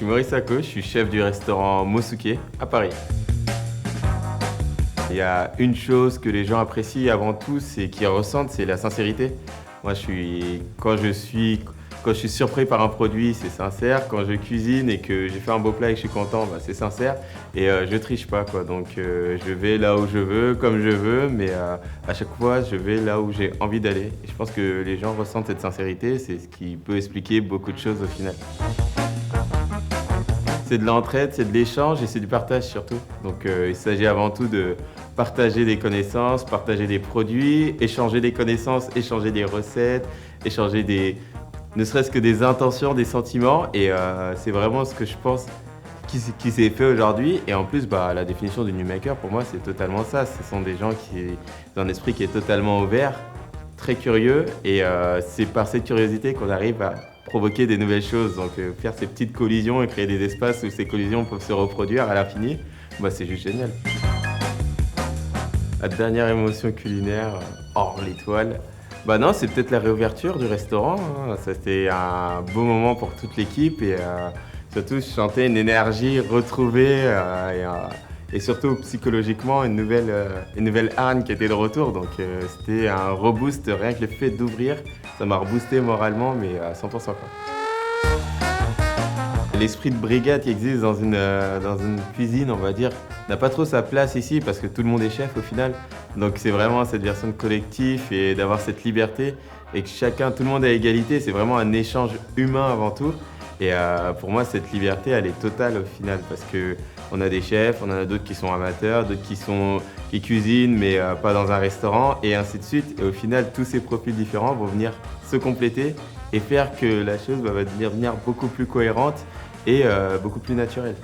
suis Maurice Sacco, je suis chef du restaurant Mosuke à Paris. Il y a une chose que les gens apprécient avant tout, c'est qu'ils ressentent, c'est la sincérité. Moi, quand je suis surpris par un produit, c'est sincère. Quand je cuisine et que j'ai fait un beau plat et que je suis content, bah, c'est sincère. Et je triche pas, quoi. Donc, je vais là où je veux, comme je veux, mais à chaque fois, je vais là où j'ai envie d'aller. Et je pense que les gens ressentent cette sincérité. C'est ce qui peut expliquer beaucoup de choses au final. C'est de l'entraide, c'est de l'échange et c'est du partage surtout. Donc il s'agit avant tout de partager des connaissances, partager des produits, échanger des connaissances, échanger des recettes, ne serait-ce que des intentions, des sentiments. Et c'est vraiment ce que je pense qui s'est fait aujourd'hui. Et en plus, bah, la définition du New Maker, pour moi, c'est totalement ça. Ce sont des gens qui ont un esprit qui est totalement ouvert, très curieux. Et c'est par cette curiosité qu'on arrive à provoquer des nouvelles choses. Donc faire ces petites collisions et créer des espaces où ces collisions peuvent se reproduire à l'infini, bah, c'est juste génial. La dernière émotion culinaire hors l'étoile, bah non, c'est peut-être la réouverture du restaurant, hein. Ça, c'était un beau moment pour toute l'équipe et surtout je sentais une énergie retrouvée et surtout psychologiquement une nouvelle Anne qui était de retour. Donc c'était un reboost, rien que le fait d'ouvrir, ça m'a reboosté moralement, mais à 100%, quoi. L'esprit de brigade qui existe dans une cuisine, on va dire, n'a pas trop sa place ici parce que tout le monde est chef au final. Donc c'est vraiment cette version de collectif et d'avoir cette liberté et que tout le monde est à égalité. C'est vraiment un échange humain avant tout. Et pour moi, cette liberté, elle est totale au final parce qu'on a des chefs, on en a d'autres qui sont amateurs, d'autres qui cuisinent mais pas dans un restaurant et ainsi de suite. Et au final, tous ces profils différents vont venir se compléter et faire que la chose va devenir beaucoup plus cohérente et beaucoup plus naturelle.